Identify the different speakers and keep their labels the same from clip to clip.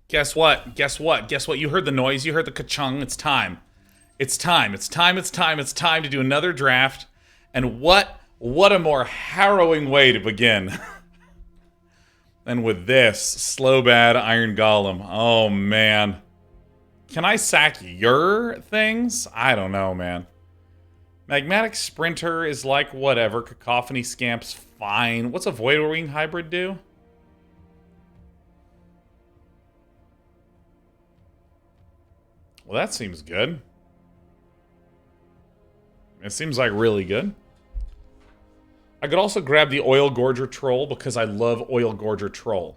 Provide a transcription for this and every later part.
Speaker 1: Guess what? Guess what? Guess what? You heard the noise. You heard the ka-chung. It's time. It's time. It's time. It's time. It's time to do another draft. And what a more harrowing way to begin than with this slow bad Iron Golem. Oh, man. Can I sack your things? I don't know, man. Magmatic Sprinter is like whatever. Cacophony Scamp's fine. What's a Void Wing hybrid do? Well, that seems good. It seems like really good. I could also grab the Oil Gorger Troll because I love Oil Gorger Troll.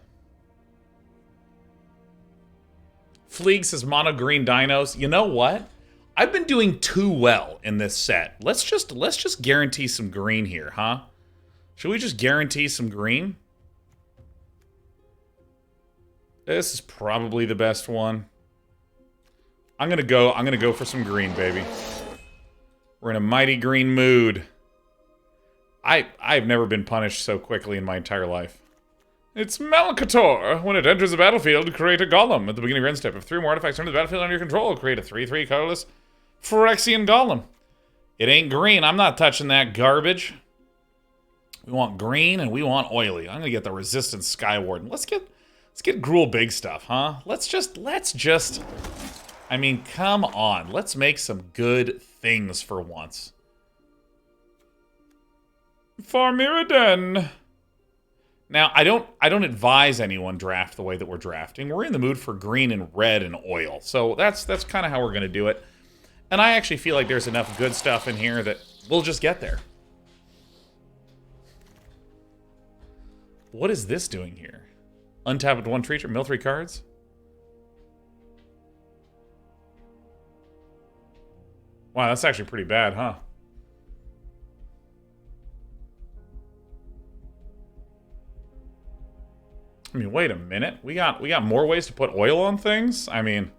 Speaker 1: Fleeg says mono green dinos. You know what? I've been doing too well in this set. Let's just guarantee some green here, huh? Should we just guarantee some green? This is probably the best one. I'm gonna go for some green, baby. We're in a mighty green mood. I've never been punished so quickly in my entire life. It's Malakator. When it enters the battlefield, create a golem. At the beginning of your end step, if 3 more artifacts enter the battlefield under your control, create a 3/3 colorless Phyrexian golem. It ain't green. I'm not touching that garbage. We want green and we want oily. I'm gonna get the Resistance Skywarden. Let's get Gruul big stuff, huh? Let's just I mean, come on. Let's make some good things for once. Farmiraden. Now, I don't advise anyone draft the way that we're drafting. We're in the mood for green and red and oil. So that's kind of how we're going to do it. And I actually feel like there's enough good stuff in here that we'll just get there. What is this doing here? Untap with 1 creature, mill 3 cards? Wow, that's actually pretty bad, huh? I mean, wait a minute. We got more ways to put oil on things? I mean,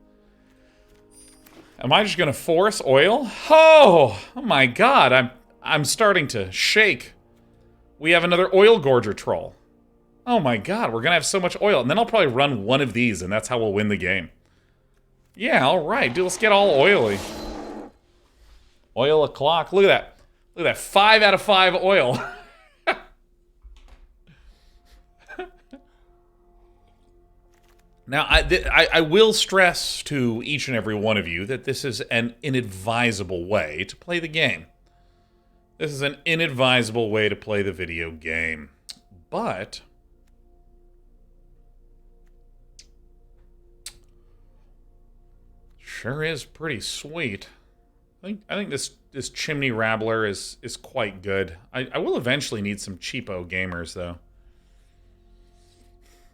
Speaker 1: am I just gonna force oil? Oh my god, I'm starting to shake. We have another Oil Gorger Troll. Oh my god, we're gonna have so much oil. And then I'll probably run one of these, and that's how we'll win the game. Yeah, alright, dude, let's get all oily. Oil o'clock. Look at that. Look at that. 5 out of 5 oil. Now, I will stress to each and every one of you that this is an inadvisable way to play the game. This is an inadvisable way to play the video game. But sure is pretty sweet. I think this Chimney Rabbler is quite good. I will eventually need some cheapo gamers, though.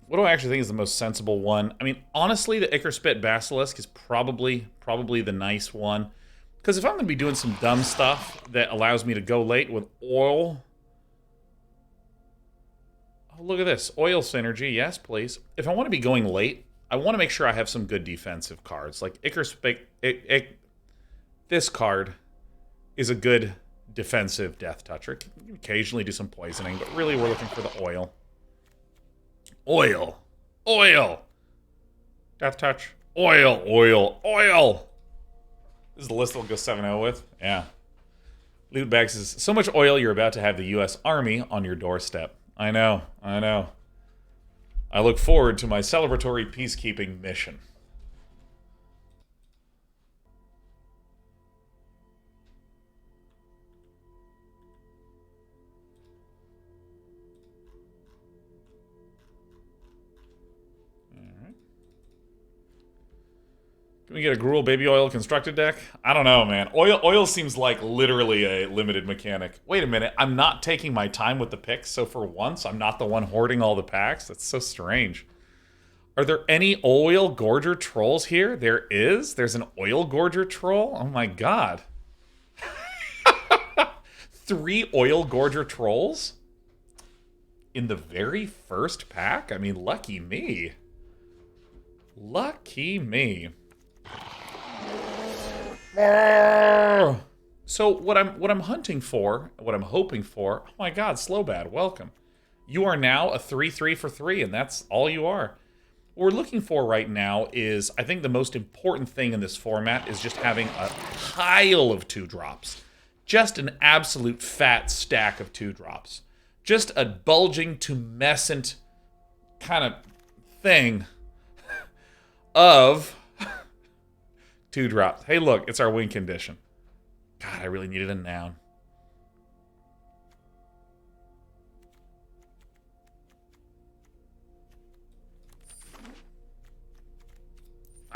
Speaker 1: What do I actually think is the most sensible one? I mean, honestly, the Ichorspit Basilisk is probably the nice one. Because if I'm going to be doing some dumb stuff that allows me to go late with oil... Oh, look at this. Oil synergy. Yes, please. If I want to be going late, I want to make sure I have some good defensive cards. Like Ichorspit... This card is a good defensive Death Toucher. You can occasionally do some poisoning, but really we're looking for the oil. Oil. Oil. Death Touch. Oil. Oil. Oil. This is the list that we'll go 7-0 with. Yeah. Lootbag says, so much oil you're about to have the U.S. Army on your doorstep. I know. I know. I look forward to my celebratory peacekeeping mission. Can we get a Gruul Baby Oil constructed deck? I don't know, man. Oil seems like literally a limited mechanic. Wait a minute. I'm not taking my time with the picks, so for once, I'm not the one hoarding all the packs? That's so strange. Are there any Oil Gorger Trolls here? There is? There's an Oil Gorger Troll? Oh my god. 3 Oil Gorger Trolls? In the very first pack? I mean, lucky me. Lucky me. So what I'm hunting for, what I'm hoping for, oh my god, Slowbad, welcome. You are now a 3/3 for 3, and that's all you are. What we're looking for right now is, I think the most important thing in this format is just having a pile of 2-drops. Just an absolute fat stack of 2-drops. Just a bulging, tumescent kind of thing of 2-drops. Hey, look, it's our win condition. God, I really needed a noun.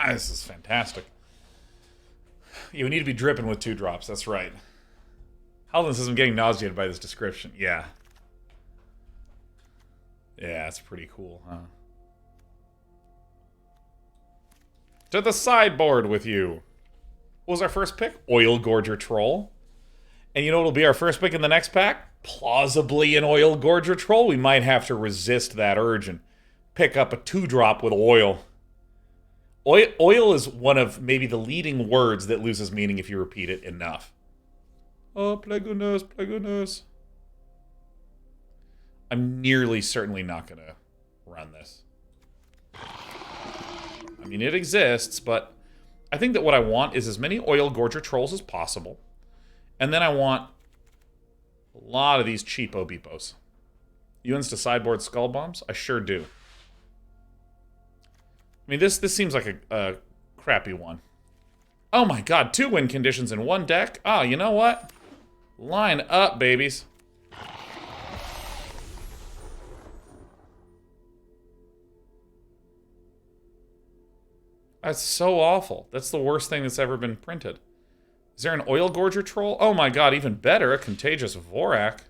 Speaker 1: Ah, this is fantastic. You need to be dripping with 2-drops, that's right. Halden says I'm getting nauseated by this description. Yeah. Yeah, that's pretty cool, huh? To the sideboard with you. What was our first pick? Oil Gorger Troll. And you know what'll be our first pick in the next pack? Plausibly an Oil Gorger Troll. We might have to resist that urge and pick up a 2-drop with oil. Oil is one of maybe the leading words that loses meaning if you repeat it enough. Oh, Plagueis, Plagueis. I'm nearly certainly not going to run this. I mean, it exists, but I think that what I want is as many Oil Gorger Trolls as possible. And then I want a lot of these cheapo beepos. You insta sideboard Skull Bombs? I sure do. I mean, this seems like a crappy one. Oh my god, 2 win conditions in one deck? Oh, you know what? Line up, babies. That's so awful. That's the worst thing that's ever been printed. Is there an Oil Gorger Troll? Oh my god, even better, a Contagious Vorak.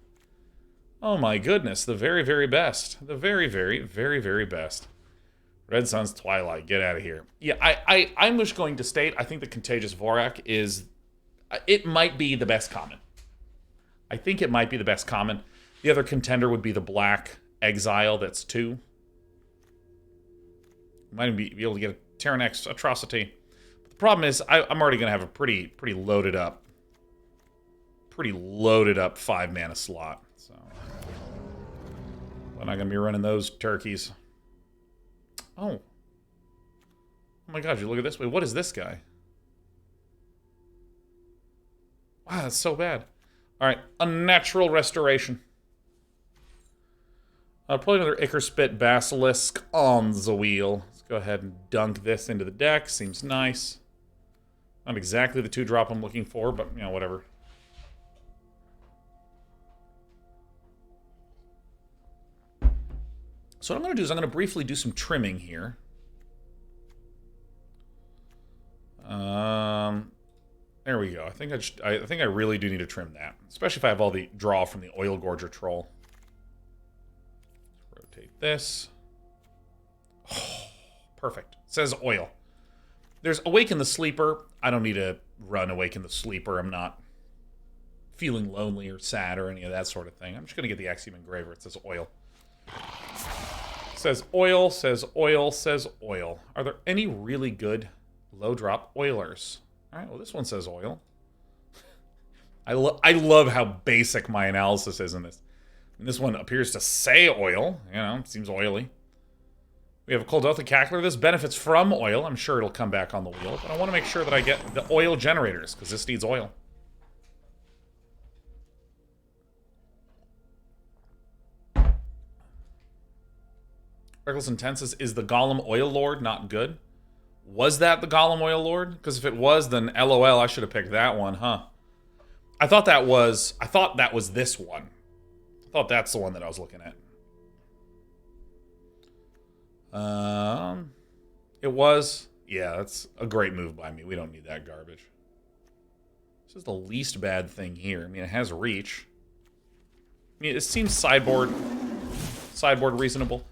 Speaker 1: Oh my goodness, the very, very best. The very, very, very, very best. Red Sun's Twilight, get out of here. Yeah, I'm just going to state, I think the Contagious Vorak is... It might be the best common. I think it might be the best common. The other contender would be the Black Exile, that's 2. Might be able to get a Terranex Atrocity. But the problem is, I'm already going to have a pretty loaded up... 5-mana slot. So I'm not going to be running those turkeys. Oh. Oh my god, you look at this. Wait, what is this guy? Wow, that's so bad. Alright, Unnatural Restoration. Probably another Ichorspit Basilisk on the wheel. Let's go ahead and dunk this into the deck. Seems nice. Not exactly the 2-drop I'm looking for, but, you know, whatever. So what I'm going to do is I'm going to briefly do some trimming here. There we go. I think I really do need to trim that, especially if I have all the draw from the Oil Gorger Troll. Let's rotate this. Oh, perfect. It says oil. There's Awaken the Sleeper. I don't need to run Awaken the Sleeper. I'm not feeling lonely or sad or any of that sort of thing. I'm just going to get the Axiom Engraver. It says oil. Says oil, says oil, says oil. Are there any really good low drop oilers? All right, well, this one says oil. I love how basic my analysis is in this. And this one appears to say oil. You know, it seems oily. We have a Coldotha Cackler. This benefits from oil. I'm sure it'll come back on the wheel. But I want to make sure that I get the oil generators, because this needs oil. Reckless Intense is the Golem Oil Lord not good? Was that the Golem Oil Lord? Because if it was, then LOL, I should have picked that one, huh? I thought that was this one. I thought that's the one that I was looking at. It was. Yeah, that's a great move by me. We don't need that garbage. This is the least bad thing here. I mean, it has reach. I mean, it seems sideboard reasonable.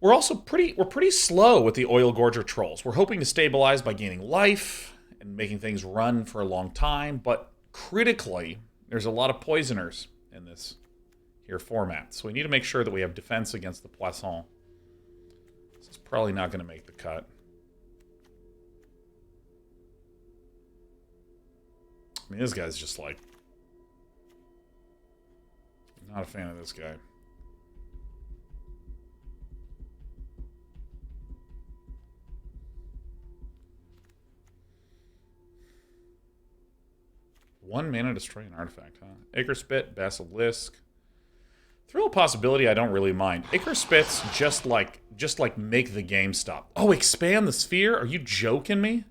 Speaker 1: We're also pretty slow with the Oil Gorger Trolls. We're hoping to stabilize by gaining life and making things run for a long time, but critically, there's a lot of poisoners in this here format. So we need to make sure that we have defense against the Poisson. This is probably not going to make the cut. I mean, this guy's just like... Not a fan of this guy. 1 mana destroy an artifact, huh? Acre Spit, Basilisk. Thrill possibility I don't really mind. Acre Spits just like make the game stop. Oh, expand the sphere? Are you joking me?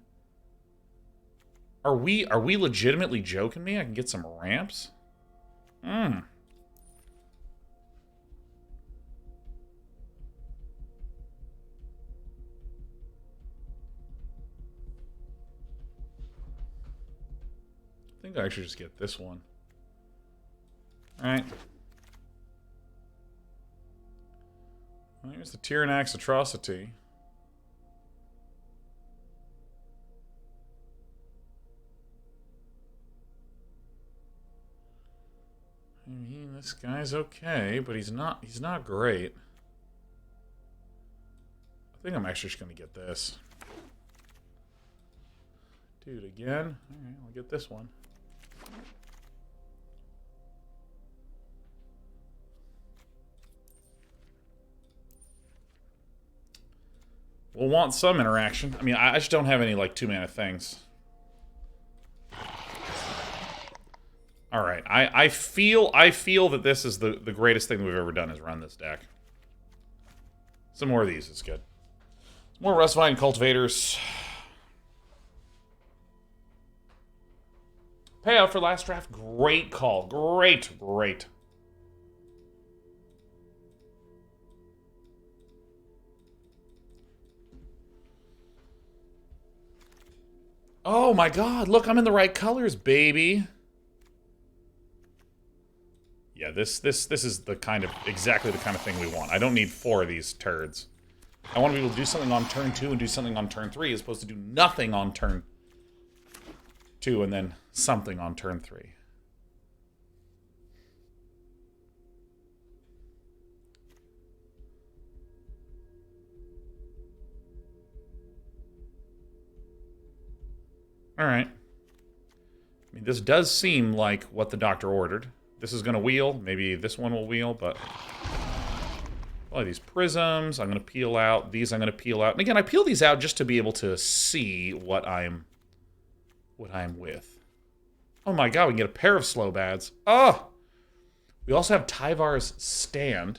Speaker 1: Are we legitimately joking me? I can get some ramps? Hmm. I think I should just get this one. Alright. Well, here's the Tyrannax Atrocity. I mean, this guy's okay, but he's not great. I think I'm actually just gonna get this. Dude, again? Alright, I'll get this one. We'll want some interaction. I mean, I just don't have any, like, 2-mana things. Alright, I feel that this is the greatest thing we've ever done is run this deck. Some more of these is good. More Rustvine Cultivators. Payout for last draft. Great call. Great. Oh my god, look, I'm in the right colors, baby. Yeah, this is the exactly the kind of thing we want. I don't need 4 of these turds. I want to be able to do something on turn 2 and do something on turn 3 as opposed to do nothing on turn 2 and then something on turn 3. Alright. I mean, this does seem like what the doctor ordered. This is going to wheel. Maybe this one will wheel, but... Probably these prisms. I'm going to peel out. These I'm going to peel out. And again, I peel these out just to be able to see what I'm with. Oh my god, we can get a pair of slow bads. Oh! We also have Tyvar's Stand.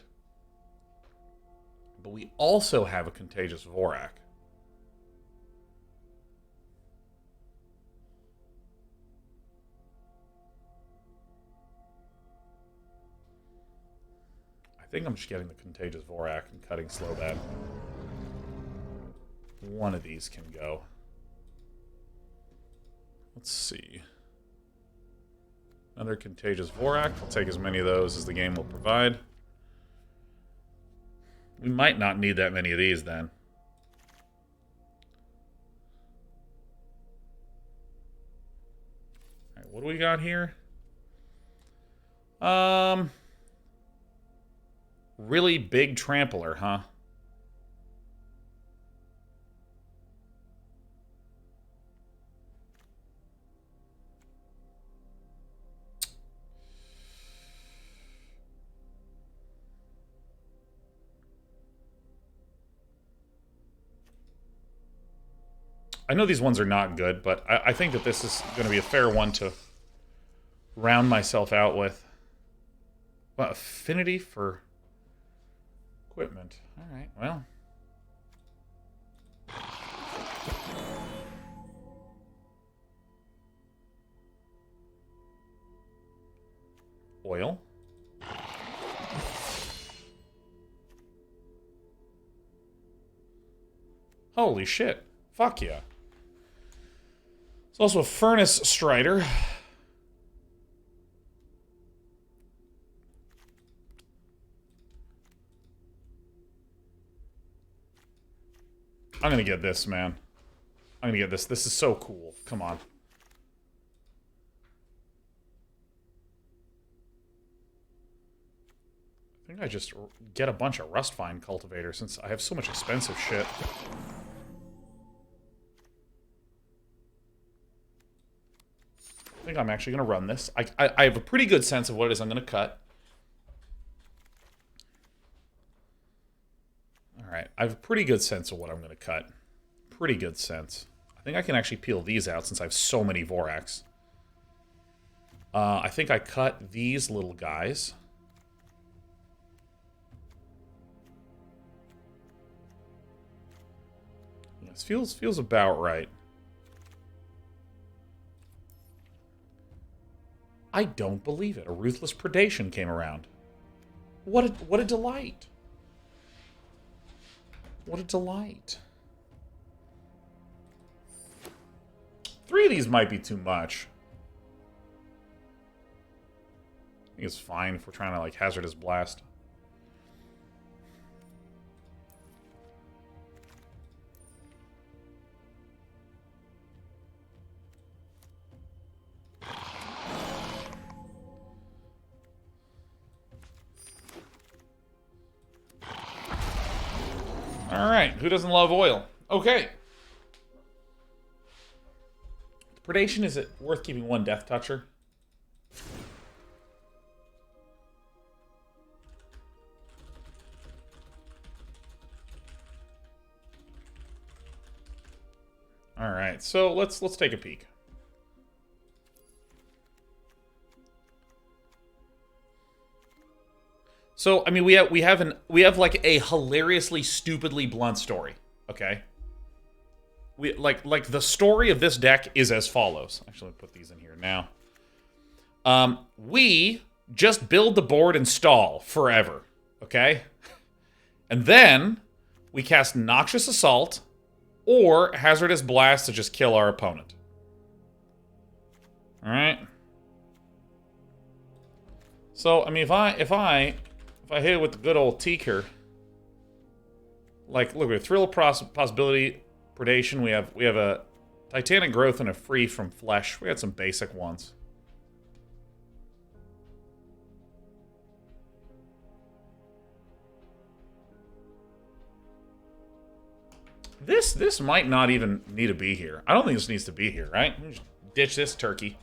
Speaker 1: But we also have a Contagious Vorak. I think I'm just getting the Contagious Vorak and cutting slow bad. One of these can go. Let's see. Another Contagious Vorak. I'll take as many of those as the game will provide. We might not need that many of these then. Alright, what do we got here? Really big trampler, huh? I know these ones are not good, but I think that this is going to be a fair one to round myself out with. What, affinity for equipment? Alright, well. Oil. Holy shit. Fuck yeah. It's also a Furnace Strider. I'm gonna get this, man. I'm gonna get this. This is so cool. Come on. I think I just get a bunch of Rustvine Cultivators since I have so much expensive shit. I think I'm actually going to run this. I have a pretty good sense of what it is I'm going to cut. Alright, I have a pretty good sense of what I'm going to cut. Pretty good sense. I think I can actually peel these out since I have so many Voraks. I think I cut these little guys. This feels about right. I don't believe it. A ruthless predation came around. What a delight. What a delight. 3 of these might be too much. I think it's fine if we're trying to, like, hazardous blast. Alright, who doesn't love oil? Okay. Predation, is it worth keeping 1 Death Toucher? Alright, so let's take a peek. So, I mean, we have like a hilariously stupidly blunt story, okay? We like the story of this deck is as follows. Actually, put these in here now. We just build the board and stall forever, okay? And then we cast Noxious Assault or Hazardous Blast to just kill our opponent. All right. So, I mean, if I hit it with the good old Teaker, like, look, we have Thrill Possibility, Predation. We have a Titanic Growth and a Free from Flesh. We had some basic ones. This might not even need to be here. I don't think this needs to be here, right? Just ditch this turkey.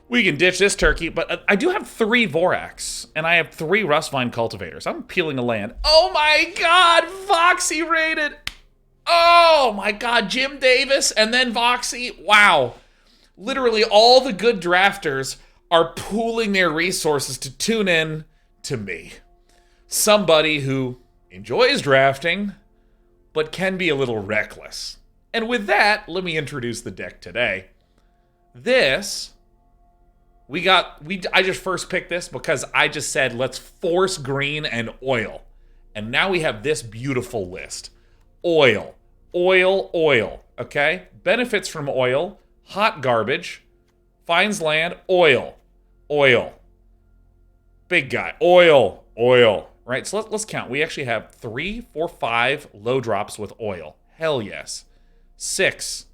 Speaker 1: We can ditch this turkey, but I do have 3 Vorax, and I have 3 Rustvine Cultivators. I'm peeling a land. Oh my god, Voxy rated! Oh my god, Jim Davis and then Voxy. Wow. Literally all the good drafters are pooling their resources to tune in to me. Somebody who enjoys drafting, but can be a little reckless. And with that, let me introduce the deck today. This... I just first picked this because I just said, let's force green and oil. And now we have this beautiful list. Oil, oil, oil, okay? Benefits from oil, hot garbage, finds land, oil, oil. Big guy, oil, oil, right? So let's count. We actually have 3, 4, 5 low drops with oil. Hell yes. 6.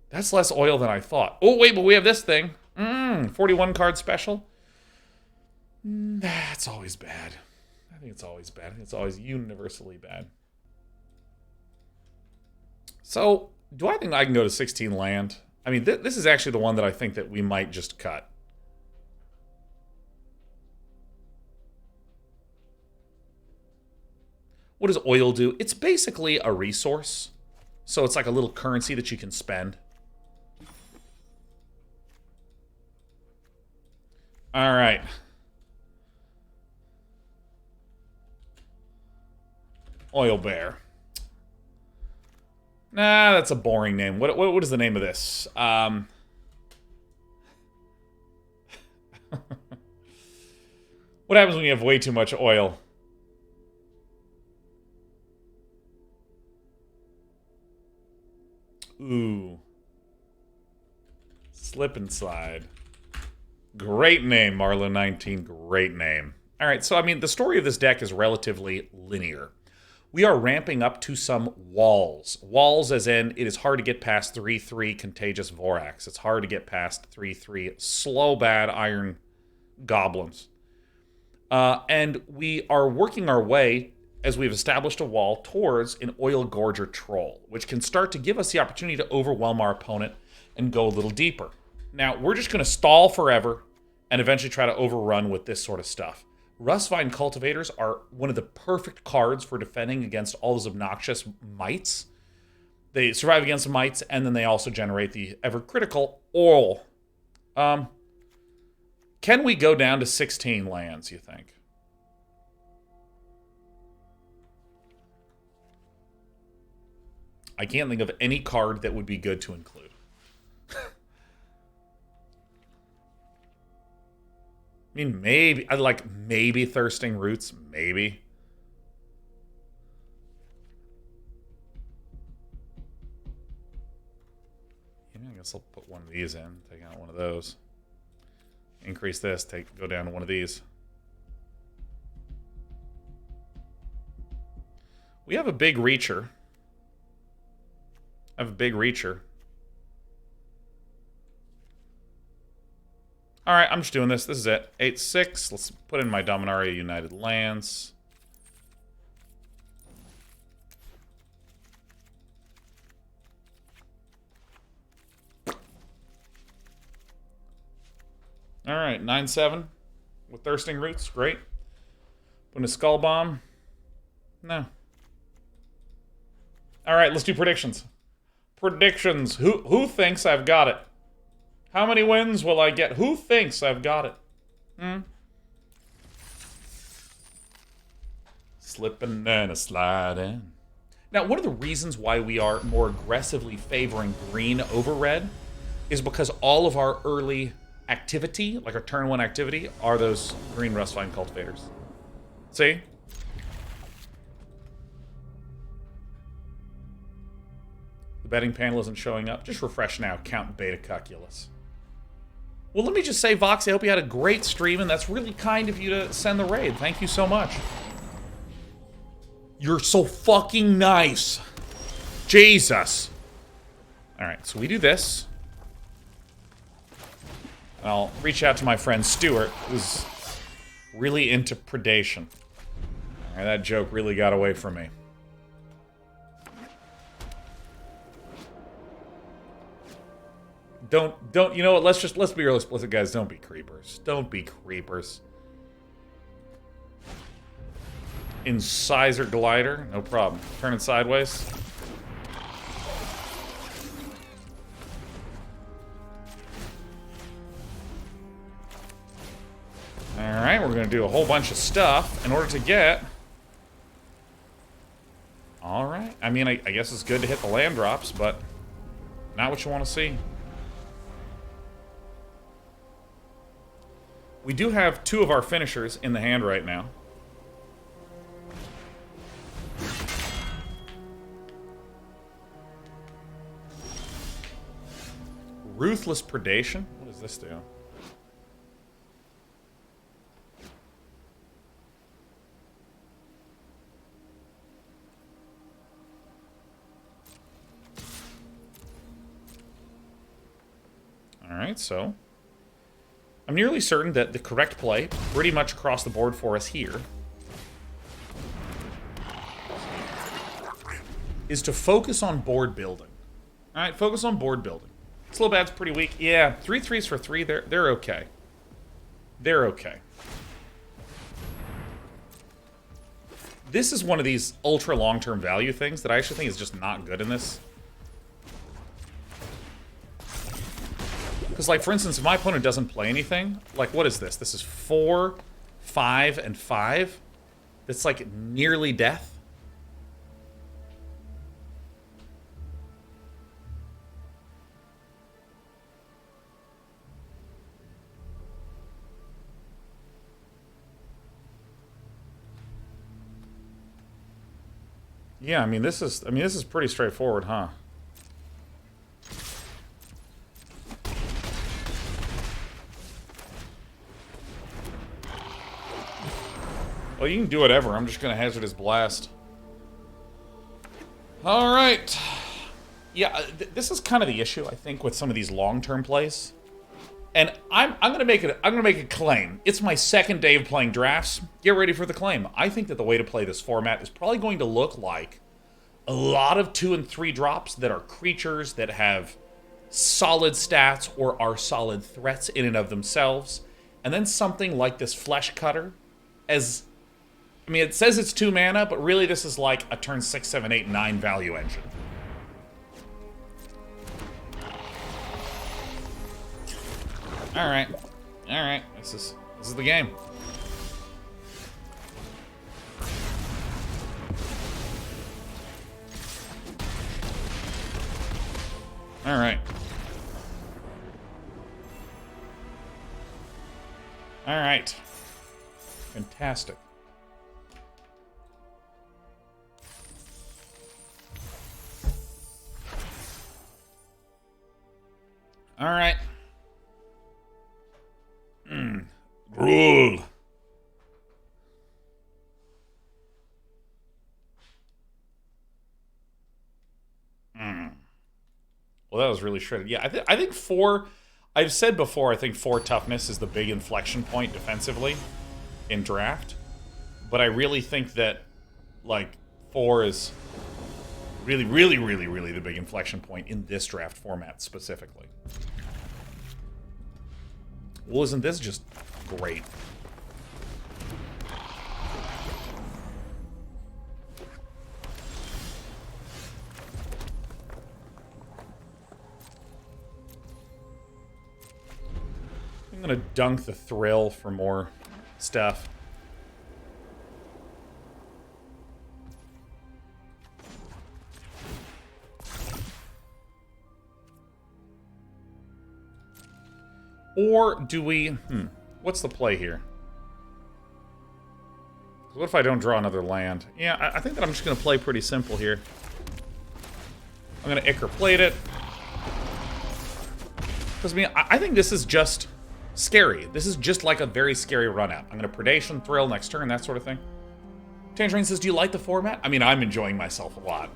Speaker 1: That's less oil than I thought. Oh, wait, but we have this thing. 41 card special. That's always bad. I think it's always bad. It's always universally bad. So, do I think I can go to 16 land? I mean, this is actually the one that I think that we might just cut. What does oil do? It's basically a resource. So it's like a little currency that you can spend. All right. Oil Bear. Nah, that's a boring name. What is the name of this? What happens when you have way too much oil? Ooh. Slip and Slide. Great name, Marlo19. Great name. All right, so, I mean, the story of this deck is relatively linear. We are ramping up to some walls. Walls as in, it is hard to get past 3/3 Contagious Vorax. It's hard to get past 3/3 slow bad Iron Goblins. And we are working our way, as we've established a wall, towards an Oil Gorger Troll, which can start to give us the opportunity to overwhelm our opponent and go a little deeper. Now, we're just going to stall forever and eventually try to overrun with this sort of stuff. Rustvine Cultivators are one of the perfect cards for defending against all those obnoxious mites. They survive against the mites, and then they also generate the ever-critical oil. Can we go down to 16 lands, you think? I can't think of any card that would be good to include. I mean, maybe... I'd like maybe Thirsting Roots. Maybe. Yeah, I guess I'll put one of these in. Take out one of those. Increase this. Go down to one of these. We have a big reacher. I have a big reacher. Alright, I'm just doing this. This is it. 8-6. Let's put in my Dominaria United Lands. Alright, 9-7. With Thirsting Roots. Great. Put in a Skull Bomb. No. Alright, let's do predictions. Predictions. Who thinks I've got it? How many wins will I get? Who thinks I've got it? Slipping and a sliding. Now, one of the reasons why we are more aggressively favoring green over red is because all of our early activity, like our turn 1 activity, are those green Rustvine Cultivators. See? The betting panel isn't showing up. Just refresh now. Count Beta Calculus. Well, let me just say, Vox, I hope you had a great stream, and that's really kind of you to send the raid. Thank you so much. You're so fucking nice. Jesus. Alright, so we do this. And I'll reach out to my friend Stuart, who's really into predation. Alright, that joke really got away from me. Don't, you know what, let's be real explicit, guys. Don't be creepers. Don't be creepers. Incisor Glider, no problem. Turn it sideways. Alright, we're going to do a whole bunch of stuff in order to get... Alright, I mean, I guess it's good to hit the land drops, but not what you want to see. We do have 2 of our finishers in the hand right now. Ruthless Predation? What does this do? Alright, so... I'm nearly certain that the correct play, pretty much across the board for us here, is to focus on board building. Alright, focus on board building. Slow Bad's pretty weak. Yeah, 3/3s for 3, they're okay. They're okay. This is one of these ultra long-term value things that I actually think is just not good in this. Because, like, for instance, if my opponent doesn't play anything, like, what is this? This is 4, 5, and 5. That's, like, nearly death. Yeah, I mean, this is pretty straightforward, huh? Well, you can do whatever. I'm just going to Hazardous Blast. Alright. Yeah, this is kind of the issue, I think, with some of these long-term plays. And I'm going to make a claim. It's my second day of playing drafts. Get ready for the claim. I think that the way to play this format is probably going to look like a lot of 2 and 3 drops that are creatures that have solid stats or are solid threats in and of themselves. And then something like this Flesh Cutter as... I mean, it says it's 2 mana, but really this is like a turn 6, 7, 8, 9 value engine. Alright. Alright, this is the game. Alright. Alright. Fantastic. Alright. Gruul. Well, that was really shredded. Yeah, I think 4... I've said before, I think 4 toughness is the big inflection point defensively in draft. But I really think that, like, 4 is really, really, really, really the big inflection point in this draft format specifically. Well, isn't this just great? I'm gonna dunk the thrill for more stuff. Or do we... what's the play here? What if I don't draw another land? Yeah, I think that I'm just going to play pretty simple here. I'm going to Ichor Plate it. Because, I mean, I think this is just scary. This is just like a very scary run-out. I'm going to Predation, Thrill next turn, that sort of thing. Tangerine says, do you like the format? I mean, I'm enjoying myself a lot.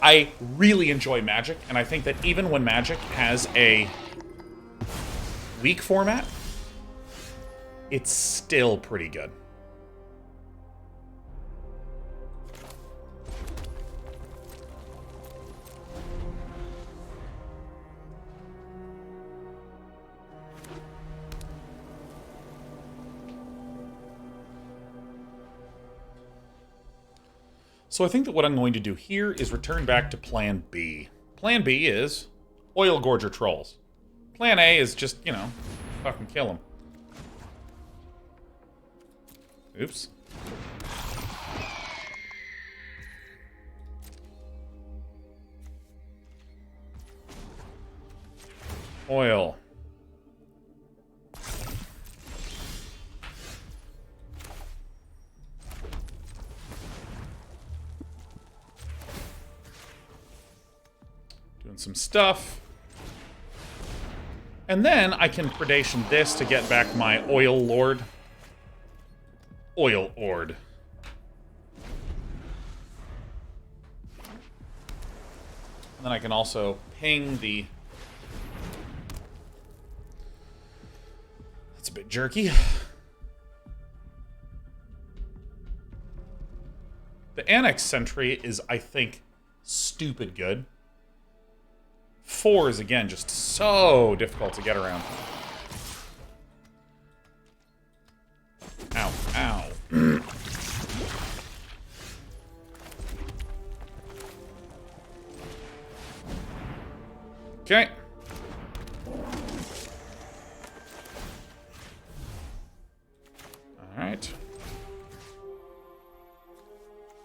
Speaker 1: I really enjoy Magic, and I think that even when Magic has a weak format, it's still pretty good. So I think that what I'm going to do here is return back to Plan B. Plan B is Oil Gorger Trolls. Plan A is just, you know, fucking kill them. Oops. Oil. Doing some stuff. And then I can Predation this to get back my Oil Lord. Oil Ord. And then I can also ping the... That's a bit jerky. The Annex Sentry is, I think, stupid good. 4 is, again, just so difficult to get around. Ow, ow. Okay. Alright.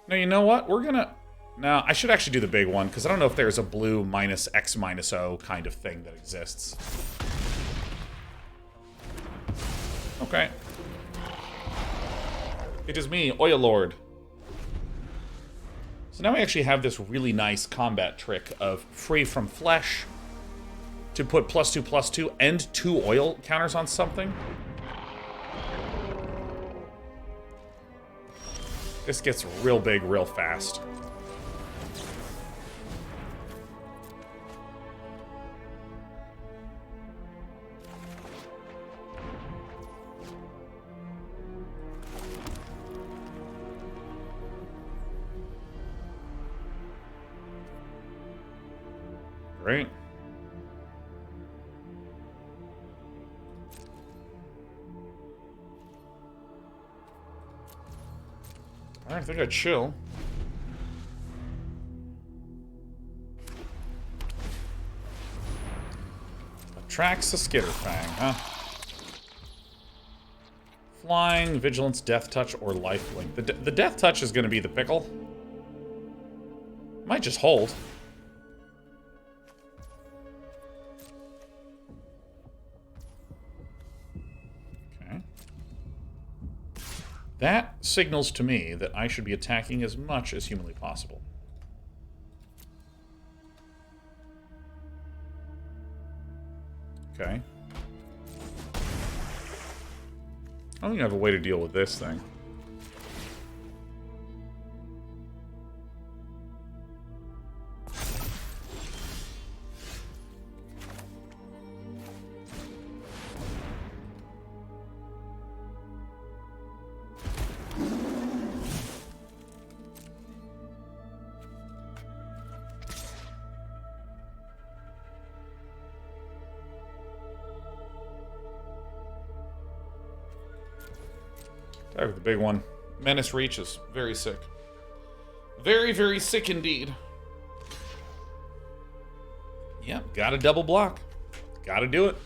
Speaker 1: Now, you know what? We're gonna... Now, I should actually do the big one, because I don't know if there's a blue minus X minus O kind of thing that exists. Okay. It is me, Oil Lord. So now we actually have this really nice combat trick of free from flesh to put +2/+2 and 2 oil counters on something. This gets real big real fast. Great. I think I'd chill. Attracts a Skitterfang, huh? Flying, Vigilance, Death Touch, or Lifelink. The Death Touch is going to be the pickle. Might just hold. Okay. That signals to me that I should be attacking as much as humanly possible. Okay. I don't even have a way to deal with this thing. That was the big one. Menace Reach is very sick. Very, very sick indeed. Yep, gotta double block. Gotta do it.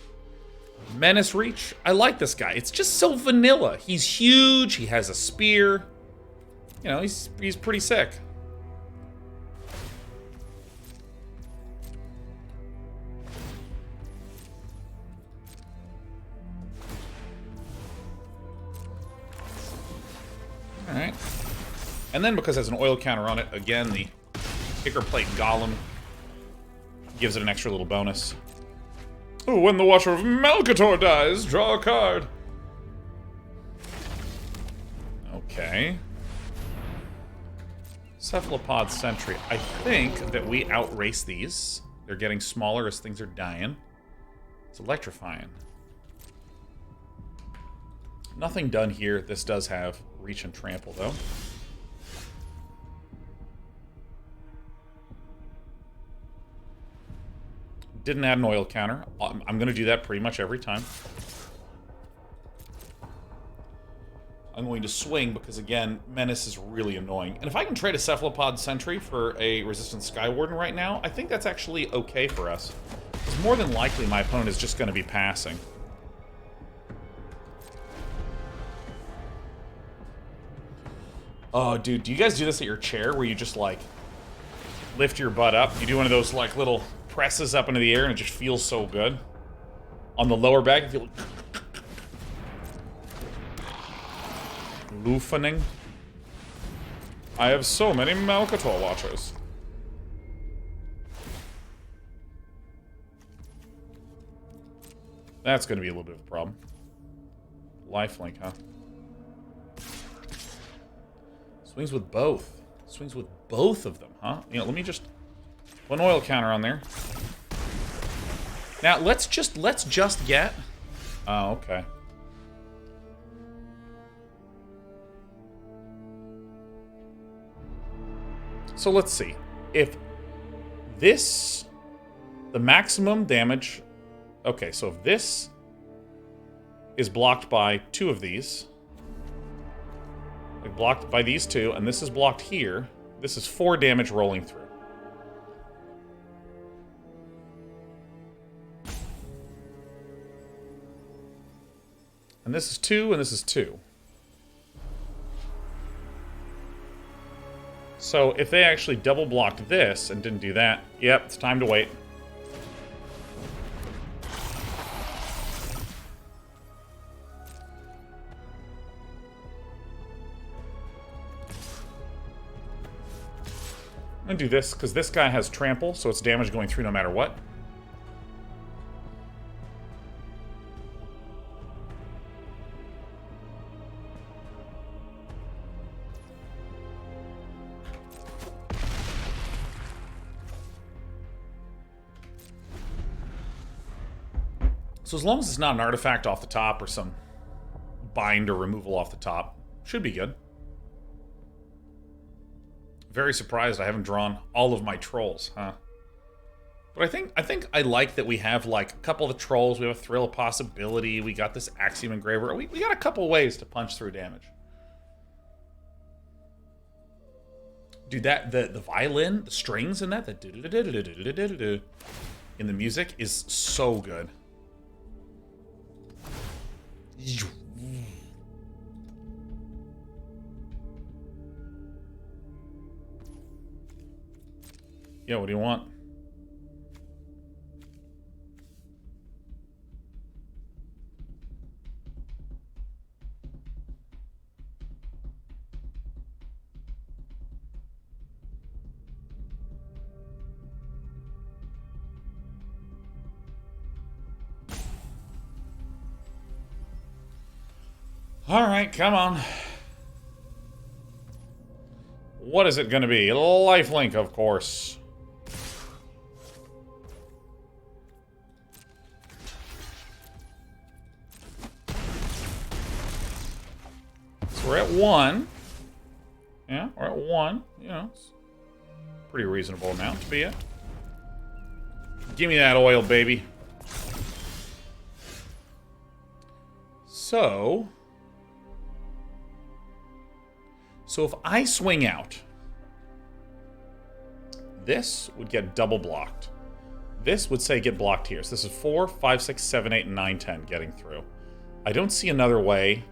Speaker 1: Menace Reach. I like this guy. It's just so vanilla. He's huge. He has a spear. You know, he's pretty sick. Alright. And then because it has an oil counter on it, again, the Kicker Plate Golem gives it an extra little bonus. Oh, when the Watcher of Malcator dies, draw a card. Okay. Cephalopod Sentry. I think that we outrace these. They're getting smaller as things are dying. It's electrifying. Nothing done here. This does have Reach and Trample, though. Didn't add an oil counter. I'm going to do that pretty much every time. I'm going to swing because, again, Menace is really annoying. And if I can trade a Cephalopod Sentry for a Resistant Skywarden right now, I think that's actually okay for us. Because more than likely my opponent is just going to be passing. Oh, dude, do you guys do this at your chair where you just, like, lift your butt up? You do one of those, like, little presses up into the air and it just feels so good? On the lower back, you feel... Loofaning. I have so many Malcator Watchers. That's going to be a little bit of a problem. Lifelink, huh? Swings with both. Swings with both of them, huh? You know, let me just... One oil counter on there. Now, let's just get... Oh, okay. So let's see. If this... The maximum damage... Okay, so if this is blocked by two of these... Like blocked by these two, and this is blocked here, this is 4 damage rolling through. And this is 2, and this is 2. So if they actually double blocked this and didn't do that, yep, it's time to wait. I'm gonna do this, because this guy has trample, so it's damage going through no matter what. So as long as it's not an artifact off the top or some bind or removal off the top, should be good. Very surprised I haven't drawn all of my trolls, huh? But I think I like that we have like a couple of the trolls. We have a Thrill of Possibility. We got this Axiom Engraver. We got a couple ways to punch through damage. Dude, the violin, the strings in that, the in the music is so good. Yeah, what do you want? Alright, come on. What is it going to be? Lifelink, of course. So we're at 1. Yeah, we're at 1. You know, it's a pretty reasonable amount to be at. Give me that oil, baby. So if I swing out, this would get double blocked. This would say get blocked here. So this is 4, 5, 6, 7, 8, and 9, 10 getting through. I don't see another way.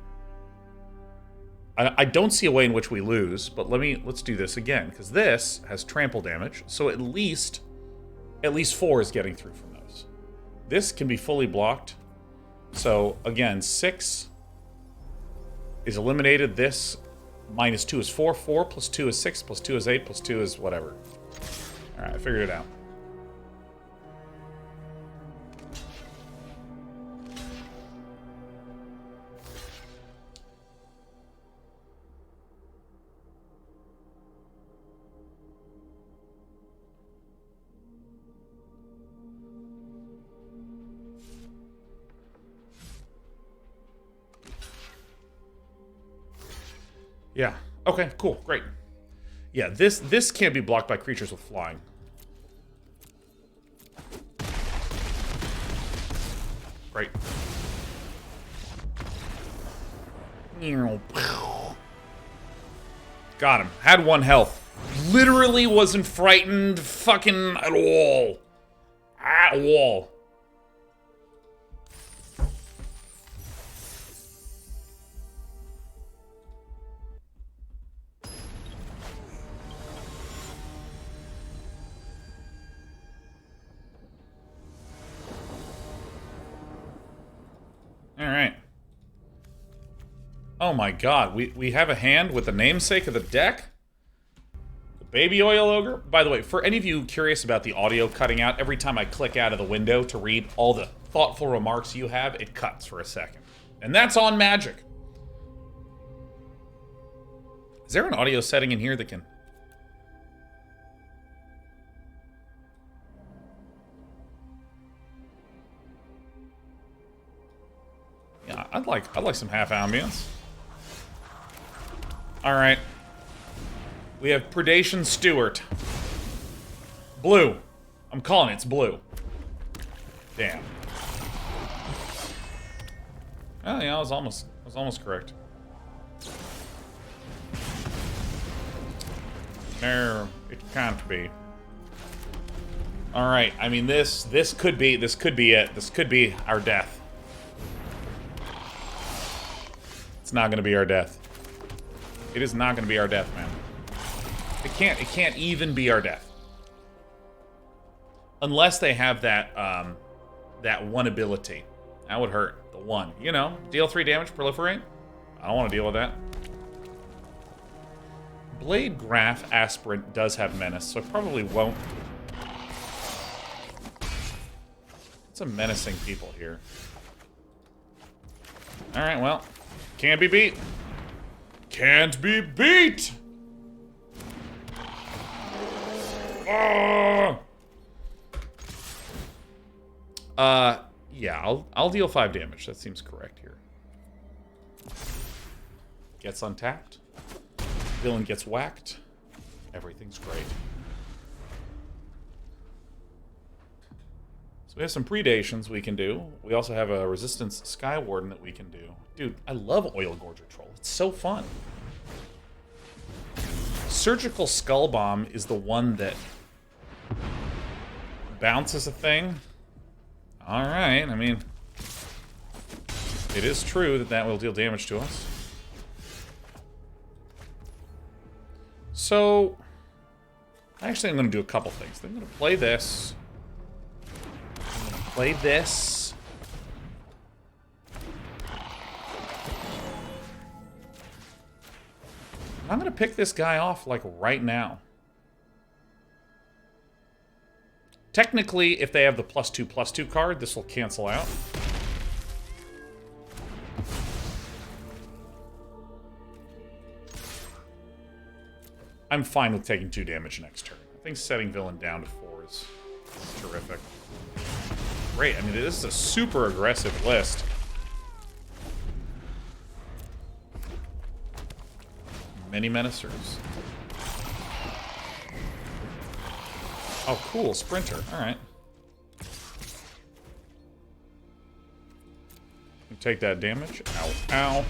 Speaker 1: I don't see a way in which we lose, but let's do this again, because this has trample damage, so at least 4 is getting through from those. This can be fully blocked. So again, 6 is eliminated. This minus 2 is 4. 4 plus 2 is 6, plus 2 is 8, plus 2 is whatever. Alright, I figured it out. Yeah. Okay, cool. Great. Yeah, this can't be blocked by creatures with flying. Great. Got him. Had 1 health. Literally wasn't frightened fucking at all. At all. Alright. Oh my god, we have a hand with the namesake of the deck? The Baby Oil Ogre? By the way, for any of you curious about the audio cutting out, every time I click out of the window to read all the thoughtful remarks you have, it cuts for a second. And that's on Magic. Is there an audio setting in here that can... Yeah, I'd like some half ambience. Alright. We have Predation Stewart. Blue. I'm calling it, it's blue. Damn. Oh yeah, I was almost correct. There it can't be. Alright, I mean this could be it. This could be our death. It's not gonna be our death. It is not gonna be our death, man. It can't even be our death. Unless they have that that one ability. That would hurt. The one. You know, deal 3 damage, proliferate. I don't want to deal with that. Blade Graph Aspirant does have menace, so it probably won't. Some menacing people here. Alright, well. Can't be beat. Can't be beat! Yeah, I'll deal 5 damage. That seems correct here. Gets untapped. Villain gets whacked. Everything's great. So we have some predations we can do. We also have a Resistance Sky Warden that we can do. Dude, I love Oil Gorger Troll. It's so fun. Surgical Skull Bomb is the one that bounces a thing. Alright, I mean, it is true that that will deal damage to us. So, Actually, I'm going to do a couple things. I'm going to play this. I'm going to play this. I'm going to pick this guy off, like, right now. Technically, if they have the +2/+2 card, this will cancel out. I'm fine with taking 2 damage next turn. I think setting villain down to 4 is terrific. Great. I mean, this is a super aggressive list. Many Menacers. Oh, cool. Sprinter. Alright. Take that damage. Ow. Ow.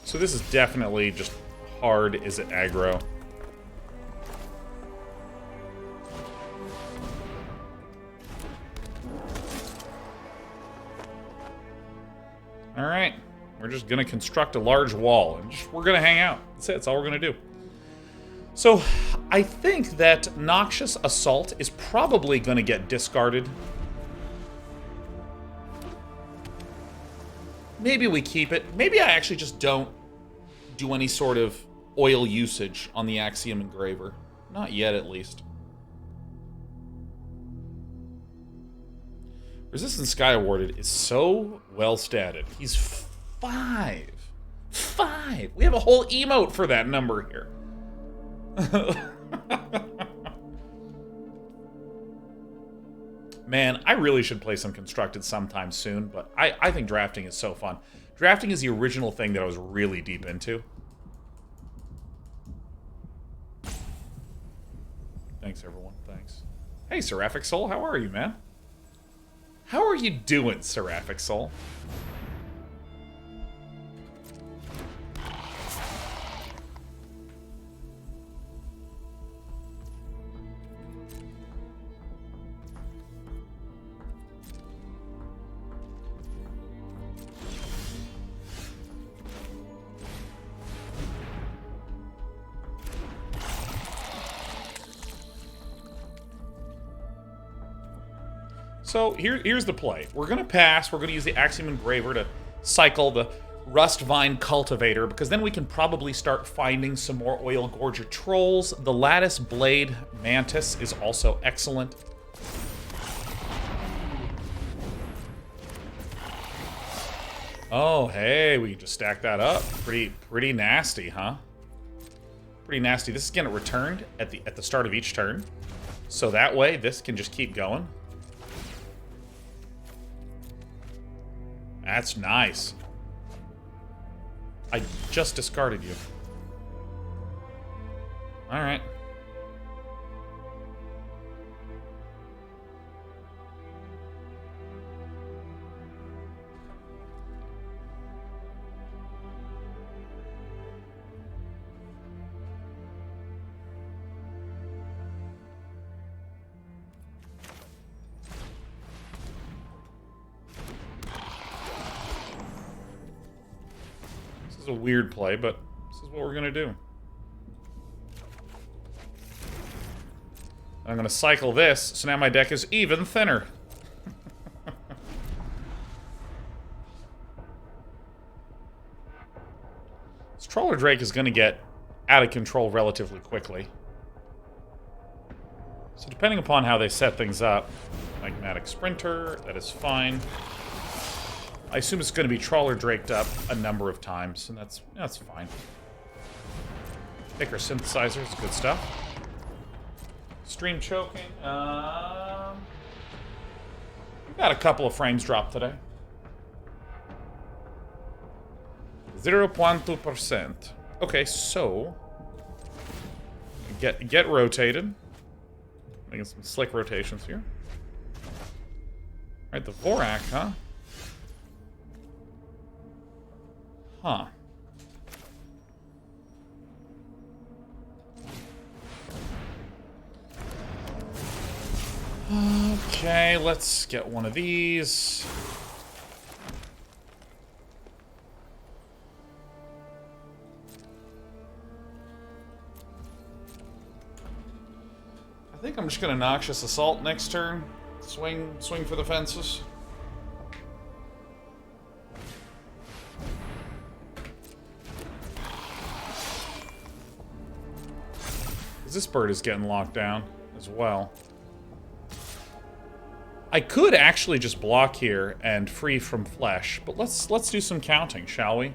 Speaker 1: So this is definitely just hard. Is it aggro? Alright. We're just going to construct a large wall. And we're going to hang out. That's it. That's all we're going to do. So, I think that Noxious Assault is probably going to get discarded. Maybe we keep it. Maybe I actually just don't do any sort of oil usage on the Axiom Engraver. Not yet, at least. Resistance Sky Awarded is so well statted. He's 5. 5! We have a whole emote for that number here. Man, I really should play some Constructed sometime soon, but I think drafting is so fun. Drafting is the original thing that I was really deep into. Thanks, everyone. Thanks. Hey, Seraphic Soul, how are you, man? How are you doing, Seraphic Soul? So here's the play. We're going to pass. We're going to use the Axiom Engraver to cycle the Rustvine Cultivator, because then we can probably start finding some more Oil Gorger Trolls. The Lattice Blade Mantis is also excellent. Oh, hey, we can just stack that up. Pretty nasty, huh? Pretty nasty. This is getting returned at the start of each turn. So that way, this can just keep going. That's nice. I just discarded you. Alright. This is a weird play, but this is what we're going to do. I'm going to cycle this, so now my deck is even thinner. This Trawler Drake is going to get out of control relatively quickly. So depending upon how they set things up, Magmatic Sprinter, that is fine. I assume it's going to be Trawler Draked up a number of times, and that's fine. Picker Synthesizer is good stuff. Stream choking. We got a couple of frames dropped today. 0.2%. Okay, so get rotated. Making some slick rotations here. All right, the Vorak, huh? Huh. Okay, let's get one of these. think I'm just gonna Noxious Assault next turn. Swing for the fences. This bird is getting locked down as well. I could actually just block here and free from flesh, but let's do some counting, shall we?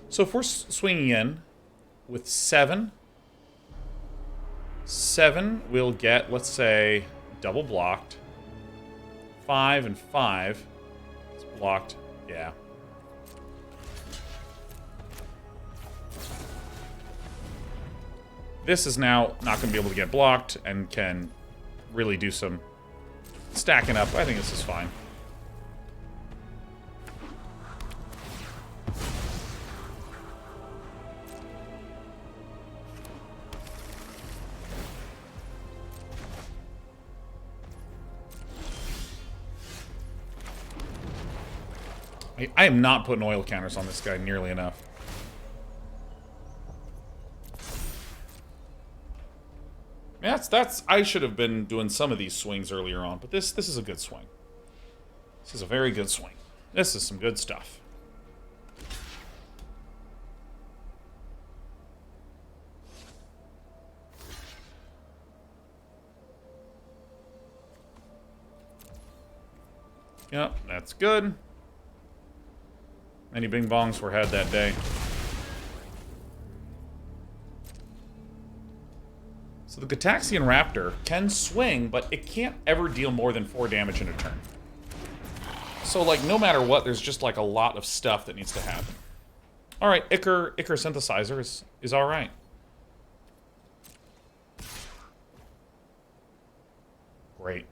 Speaker 1: So if we're swinging in with 7, we'll get, let's say, double blocked. 5 and 5. It's blocked. Yeah. This is now not going to be able to get blocked and can really do some stacking up. I think this is fine. I am not putting oil counters on this guy nearly enough. That's I should have been doing some of these swings earlier on, but this is a good swing. This is a very good swing. This is some good stuff. Yep, that's good. Many bing bongs were had that day. So the Gataxian Raptor can swing, but it can't ever deal more than 4 damage in a turn. So, like, no matter what, there's just, like, a lot of stuff that needs to happen. Alright, Ichor Synthesizer is alright. Great.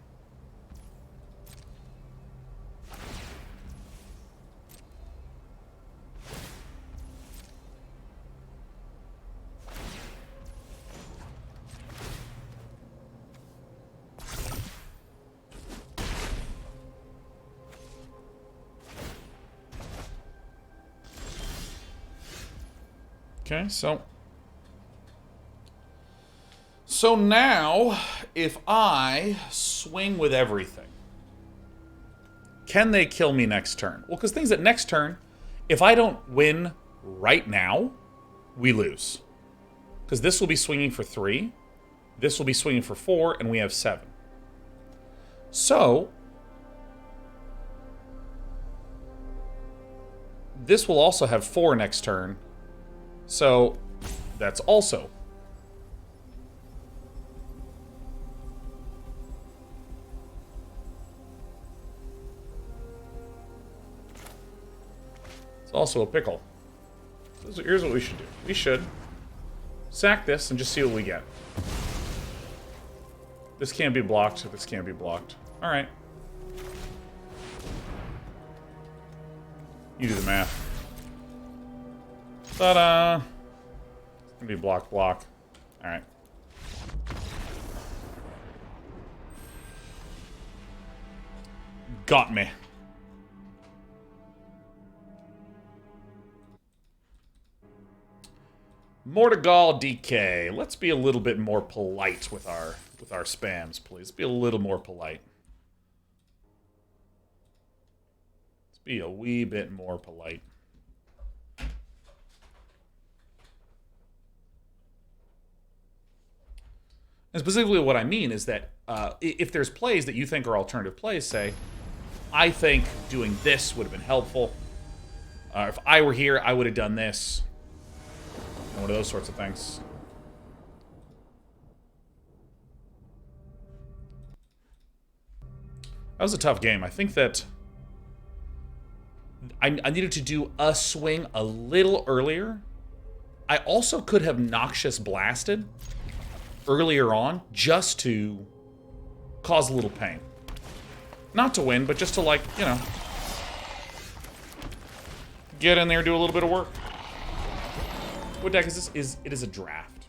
Speaker 1: Okay, so now, if I swing with everything, can they kill me next turn? Well, because things at next turn, if I don't win right now, we lose. Because this will be swinging for 3, this will be swinging for 4, and we have 7. So, this will also have 4 next turn. So, that's also. It's also a pickle. So here's what we should do. We should sack this and just see what we get. This can't be blocked. This can't be blocked. Alright. You do the math. Ta-da! It's gonna be block. Alright. Got me. Mortigal DK. Let's be a little bit more polite with our spams, please. Be a little more polite. Let's be a wee bit more polite. And specifically what I mean is that if there's plays that you think are alternative plays, say, I think doing this would have been helpful. If I were here, I would have done this. And one of those sorts of things. That was a tough game. I think that I needed to do a swing a little earlier. I also could have Noxious Blasted earlier on, just to cause a little pain. Not to win, but just to, like, you know, get in there, do a little bit of work. What deck is this? It is a draft.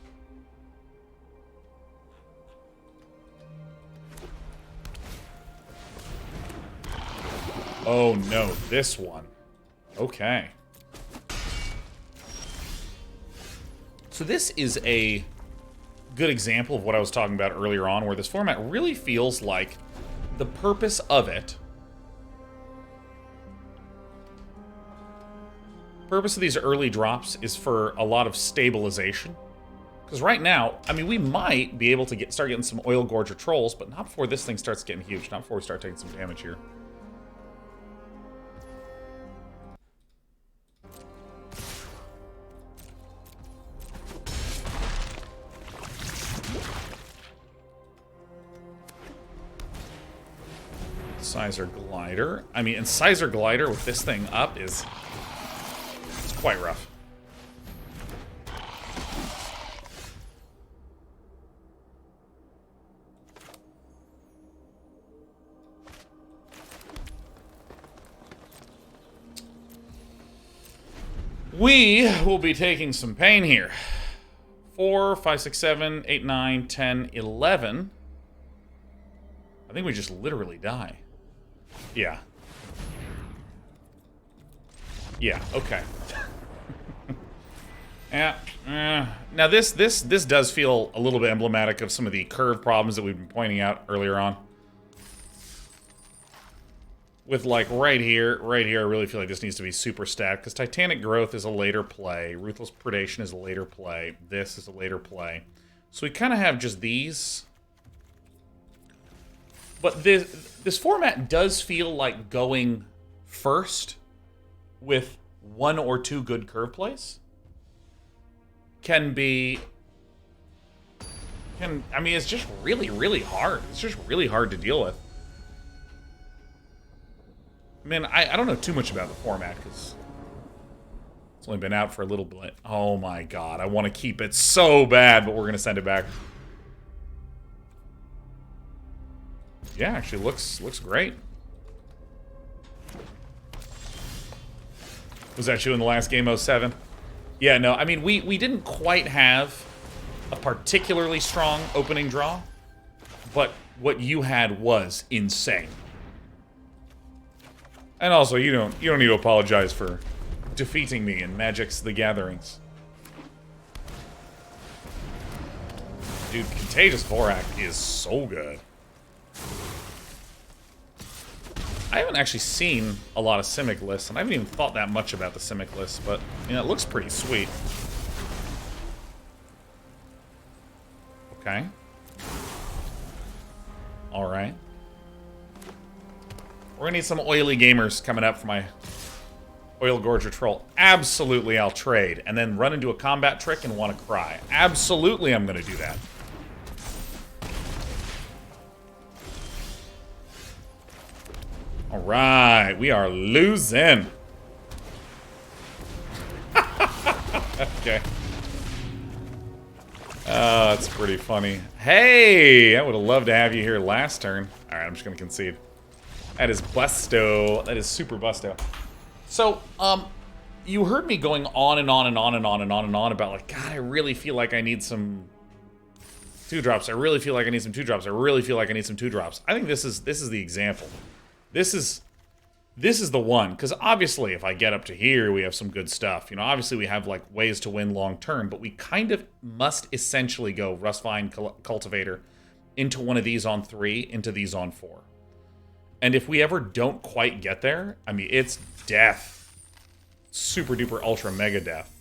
Speaker 1: Oh no, this one. Okay. So this is a good example of what I was talking about earlier on, where this format really feels like the purpose of it... Purpose of these early drops is for a lot of stabilization. Because right now, I mean, we might be able to start getting some Oil Gorge or Trolls, but not before this thing starts getting huge. Not before we start taking some damage here. Sizer Glider. I mean, and Sizer Glider with this thing up is... It's quite rough. We will be taking some pain here. 4, 5, 6, 7, 8, 9, 10, 11. I think we just literally die. Yeah. Yeah, okay. Yeah. Now this does feel a little bit emblematic of some of the curve problems that we've been pointing out earlier on. With, like, right here, I really feel like this needs to be super stacked, because Titanic Growth is a later play, Ruthless Predation is a later play, this is a later play. So we kind of have just these. But this format does feel like going first with 1 or 2 good curve plays. I mean, it's just really, really hard. It's just really hard to deal with. I mean, I don't know too much about the format, because it's only been out for a little bit. Oh my god, I want to keep it so bad, but we're going to send it back. Yeah, actually looks great. Was that you in the last game, 07? Yeah, no, I mean, we didn't quite have a particularly strong opening draw, but what you had was insane. And also, you don't need to apologize for defeating me in Magic's the Gatherings. Dude, Contagious Vorak is so good. I haven't actually seen a lot of Simic lists, and I haven't even thought that much about the Simic list, but, you know, it looks pretty sweet. Okay. Alright. We're gonna need some oily gamers coming up for my Oil Gorge or Troll. Absolutely, I'll trade, and then run into a combat trick and want to cry. Absolutely, I'm gonna do that. Alright, we are losing. Okay. Oh, that's pretty funny. Hey, I would have loved to have you here last turn. Alright, I'm just gonna concede. That is busto. That is super busto. So, you heard me going on and on and on and on and on and on about, like, God, I really feel like I need some 2-drops. I really feel like I need some 2-drops. I really feel like I need some 2-drops. I think this is the example. This is the one, because obviously if I get up to here, we have some good stuff. You know, obviously we have, like, ways to win long term, but we kind of must essentially go Rustvine Cultivator into one of these on 3, into these on 4. And if we ever don't quite get there, I mean, it's death. Super duper ultra mega death.